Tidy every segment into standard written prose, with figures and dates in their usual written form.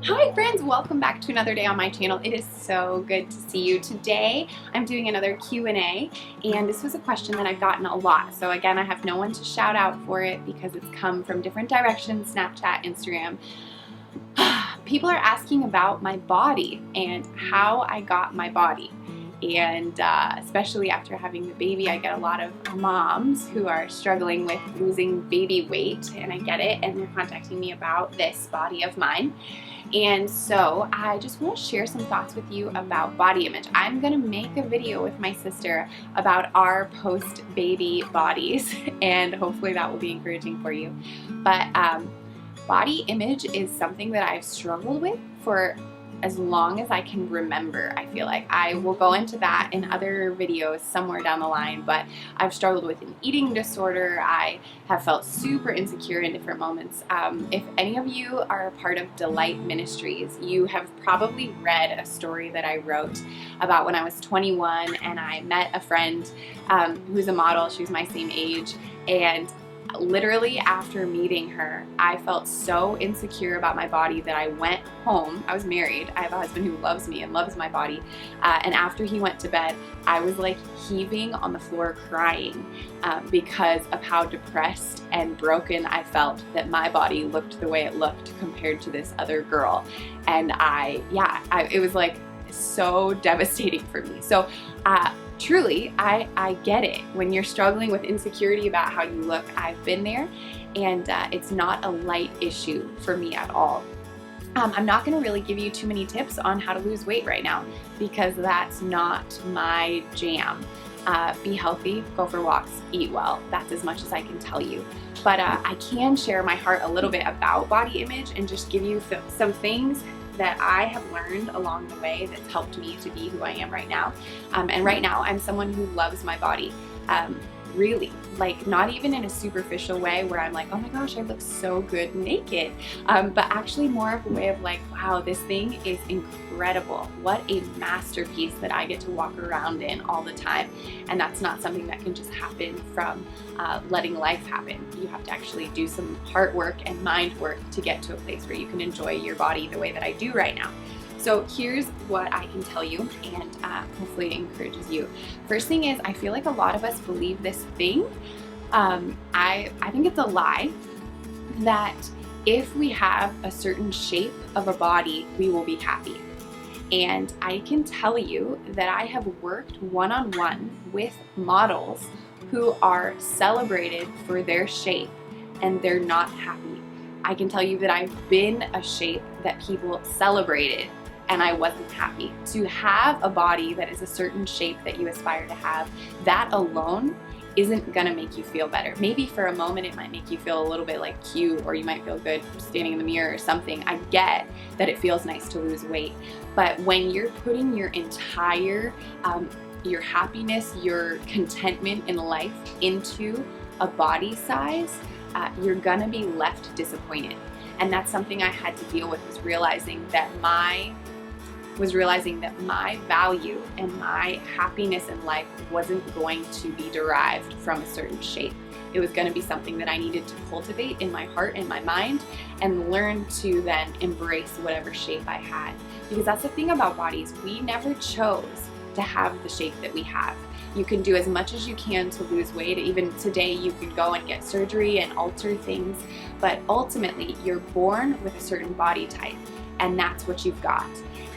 Hi friends, welcome back to another day on my channel. It is so good to see you. Today I'm doing another Q&A, and this was a question that I've gotten a lot. So again, I have no one to shout out for it because it's come from different directions, Snapchat, Instagram. People are asking about my body and how I got my body. And especially after having the baby, I get a lot of moms who are struggling with losing baby weight, and I get it, and they're contacting me about this body of mine. And so I just want to share some thoughts with you about body image. I'm going to make a video with my sister about our post-baby bodies, and hopefully that will be encouraging for you. But body image is something that I've struggled with for as long as I can remember. I feel like I will go into that in other videos somewhere down the line, but I've struggled with an eating disorder. I have felt super insecure in different moments. If any of you are a part of Delight Ministries, you have probably read a story that I wrote about when I was 21 and I met a friend who's a model. She was my same age, and literally after meeting her, I felt so insecure about my body that I went home. I was married. I have a husband who loves me and loves my body. And after he went to bed, I was like heaving on the floor crying because of how depressed and broken I felt that my body looked the way it looked compared to this other girl. And it was like so devastating for me. So truly, I get it. When you're struggling with insecurity about how you look, I've been there, and it's not a light issue for me at all. I'm not going to really give you too many tips on how to lose weight right now because that's not my jam. Be healthy, go for walks, eat well. That's as much as I can tell you. But I can share my heart a little bit about body image and just give you some things that I have learned along the way that's helped me to be who I am right now. And right now, I'm someone who loves my body. Really, like not even in a superficial way where I'm like, oh my gosh, I look so good naked, but actually more of a way of like, wow, this thing is incredible. What a masterpiece that I get to walk around in all the time. And that's not something that can just happen from letting life happen. You have to actually do some heart work and mind work to get to a place where you can enjoy your body the way that I do right now. So here's what I can tell you, and hopefully it encourages you. First thing is, I feel like a lot of us believe this thing. I think it's a lie that if we have a certain shape of a body, we will be happy. And I can tell you that I have worked one-on-one with models who are celebrated for their shape and they're not happy. I can tell you that I've been a shape that people celebrated and I wasn't happy. To have a body that is a certain shape that you aspire to have, that alone isn't gonna make you feel better. Maybe for a moment it might make you feel a little bit like cute, or you might feel good standing in the mirror or something. I get that it feels nice to lose weight, but when you're putting your entire, your happiness, your contentment in life into a body size, you're gonna be left disappointed. And that's something I had to deal with, was realizing that my value and my happiness in life wasn't going to be derived from a certain shape. It was going to be something that I needed to cultivate in my heart and my mind and learn to then embrace whatever shape I had. Because that's the thing about bodies, we never chose to have the shape that we have. You can do as much as you can to lose weight. Even today you could go and get surgery and alter things, but ultimately you're born with a certain body type, and that's what you've got.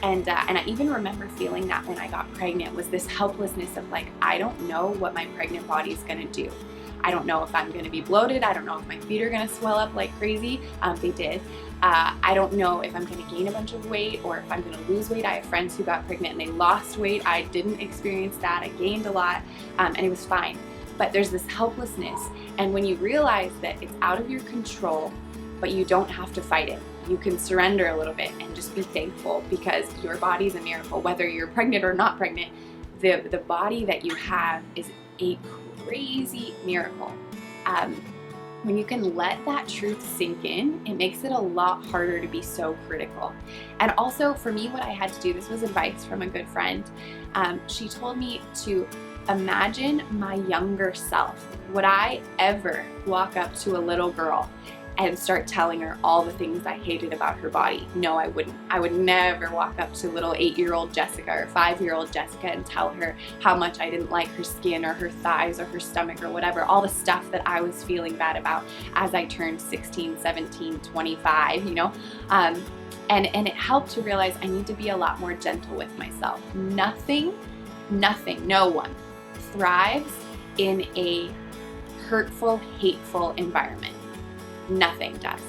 And I even remember feeling that when I got pregnant, was this helplessness of like, I don't know what my pregnant body is gonna do. I don't know if I'm gonna be bloated. I don't know if my feet are gonna swell up like crazy. They did. I don't know if I'm gonna gain a bunch of weight or if I'm gonna lose weight. I have friends who got pregnant and they lost weight. I didn't experience that. I gained a lot, and it was fine. But there's this helplessness. And when you realize that it's out of your control, but you don't have to fight it, you can surrender a little bit and just be thankful, because your body's a miracle. Whether you're pregnant or not pregnant, the body that you have is a crazy miracle. When you can let that truth sink in, it makes it a lot harder to be so critical. And also for me, what I had to do, this was advice from a good friend. She told me to imagine my younger self. Would I ever walk up to a little girl and start telling her all the things I hated about her body. No, I wouldn't. I would never walk up to little 8-year-old Jessica or 5-year-old Jessica and tell her how much I didn't like her skin or her thighs or her stomach or whatever, all the stuff that I was feeling bad about as I turned 16, 17, 25, you know? And it helped to realize I need to be a lot more gentle with myself. Nothing, no one thrives in a hurtful, hateful environment. Nothing does.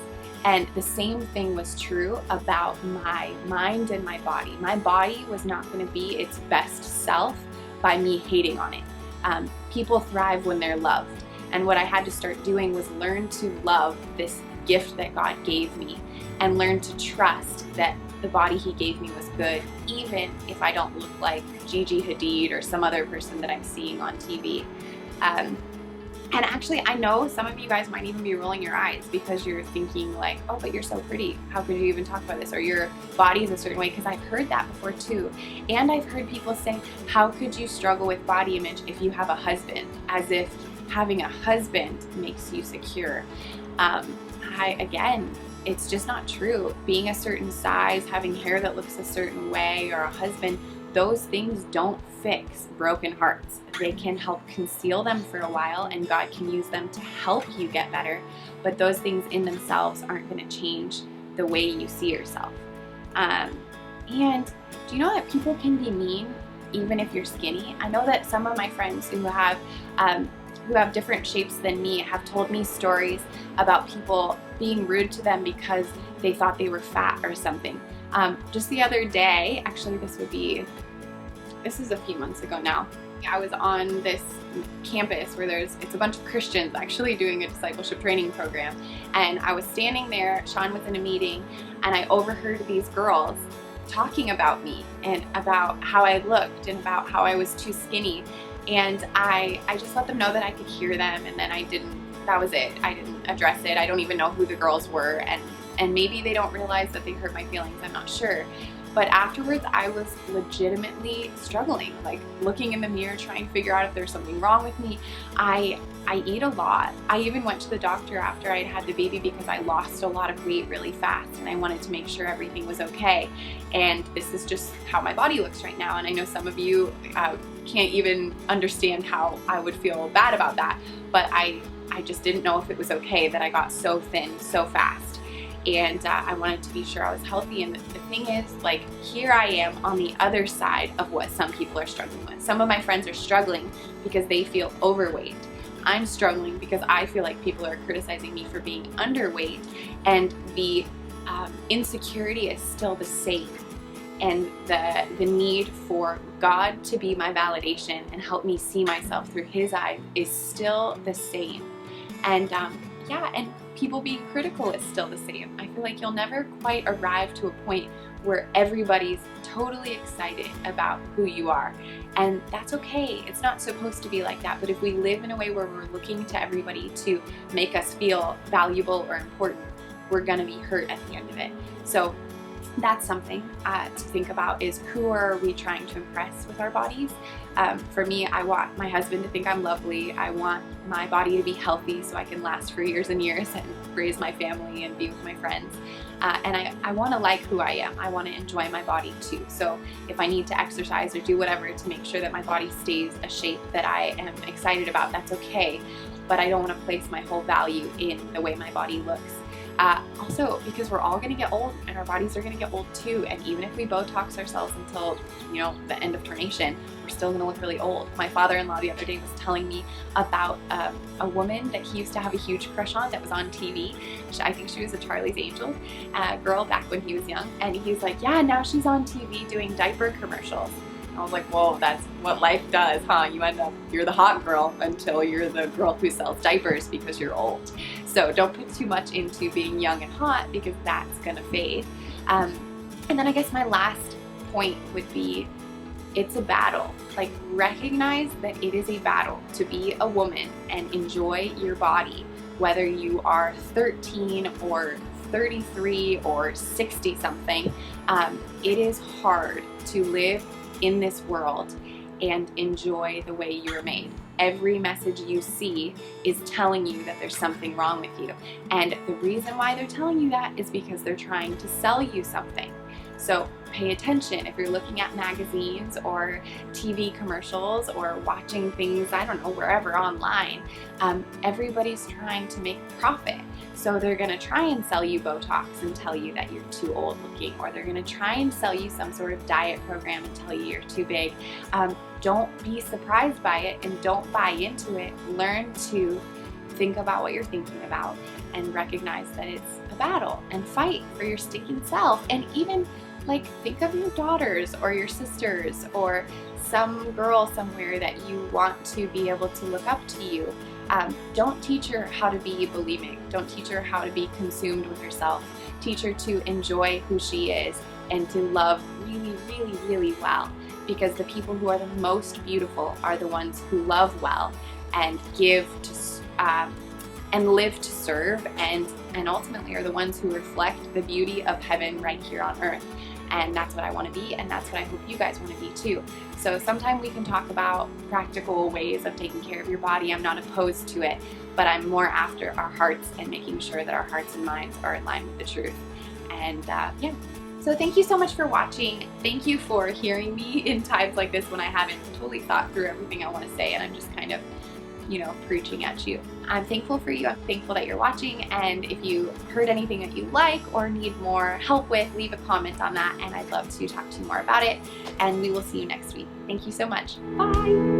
And the same thing was true about my mind and my body. My body was not going to be its best self by me hating on it. People thrive when they're loved. And what I had to start doing was learn to love this gift that God gave me and learn to trust that the body He gave me was good, even if I don't look like Gigi Hadid or some other person that I'm seeing on TV. And actually, I know some of you guys might even be rolling your eyes because you're thinking like, oh, but you're so pretty. How could you even talk about this? Or your body's a certain way, because I've heard that before too. And I've heard people say, how could you struggle with body image if you have a husband? As if having a husband makes you secure. Again, it's just not true. Being a certain size, having hair that looks a certain way, or a husband, those things don't fix broken hearts. They can help conceal them for a while, and God can use them to help you get better, but those things in themselves aren't going to change the way you see yourself. And do you know that people can be mean even if you're skinny? I know that some of my friends who have different shapes than me have told me stories about people being rude to them because they thought they were fat or something. Just the other day, actually this is a few months ago now, I was on this campus where it's a bunch of Christians actually doing a discipleship training program, and I was standing there, Sean was in a meeting, and I overheard these girls talking about me and about how I looked and about how I was too skinny, and I just let them know that I could hear them, and then that was it. I didn't address it. I don't even know who the girls were, and maybe they don't realize that they hurt my feelings, I'm not sure. But afterwards, I was legitimately struggling, like looking in the mirror, trying to figure out if there's something wrong with me. I eat a lot. I even went to the doctor after I had the baby because I lost a lot of weight really fast, and I wanted to make sure everything was okay. And this is just how my body looks right now. And I know some of you can't even understand how I would feel bad about that, but I just didn't know if it was okay that I got so thin so fast. And I wanted to be sure I was healthy. And the thing is, like, here I am on the other side of what some people are struggling with. Some of my friends are struggling because they feel overweight. I'm struggling because I feel like people are criticizing me for being underweight, and the insecurity is still the same. And the need for God to be my validation and help me see myself through His eyes is still the same. And and people being critical is still the same. I feel like you'll never quite arrive to a point where everybody's totally excited about who you are. And that's okay. It's not supposed to be like that. But if we live in a way where we're looking to everybody to make us feel valuable or important, we're gonna be hurt at the end of it. So that's something to think about, is who are we trying to impress with our bodies? For me, I want my husband to think I'm lovely. I want my body to be healthy so I can last for years and years and raise my family and be with my friends. And I want to like who I am. I want to enjoy my body too. So if I need to exercise or do whatever to make sure that my body stays a shape that I am excited about, that's okay. But I don't want to place my whole value in the way my body looks. Also, because we're all going to get old, and our bodies are going to get old too, and even if we Botox ourselves until, the end of tarnation, we're still going to look really old. My father-in-law the other day was telling me about a woman that he used to have a huge crush on that was on TV. I think she was a Charlie's Angels girl back when he was young, and he's like, yeah, now she's on TV doing diaper commercials. I was like, whoa, that's what life does, huh? You're the hot girl until you're the girl who sells diapers because you're old. So don't put too much into being young and hot, because that's gonna fade. And then I guess my last point would be, it's a battle. Like, recognize that it is a battle to be a woman and enjoy your body, whether you are 13 or 33 or 60 something. It is hard to live in this world and enjoy the way you were made. every message you see is telling you that there's something wrong with you. And the reason why they're telling you that is because they're trying to sell you something. So pay attention if you're looking at magazines or TV commercials or watching things, I don't know, wherever online. Everybody's trying to make profit. So they're going to try and sell you Botox and tell you that you're too old looking, or they're going to try and sell you some sort of diet program and tell you you're too big. Don't be surprised by it and don't buy into it. Learn to think about what you're thinking about and recognize that it's a battle, and fight for your stinking self. And even like think of your daughters or your sisters or some girl somewhere that you want to be able to look up to you. Don't teach her how to be believing. Don't teach her how to be consumed with herself. Teach her to enjoy who she is and to love really, really, really well. Because the people who are the most beautiful are the ones who love well and give to and live to serve, and ultimately are the ones who reflect the beauty of heaven right here on earth. And that's what I want to be, and that's what I hope you guys want to be too. So sometime we can talk about practical ways of taking care of your body. I'm not opposed to it, but I'm more after our hearts and making sure that our hearts and minds are in line with the truth. And yeah. So thank you so much for watching. Thank you for hearing me in times like this when I haven't totally thought through everything I want to say and I'm just kind of, preaching at you. I'm thankful for you. I'm thankful that you're watching, and if you heard anything that you like or need more help with, leave a comment on that and I'd love to talk to you more about it, and we will see you next week. Thank you so much. Bye!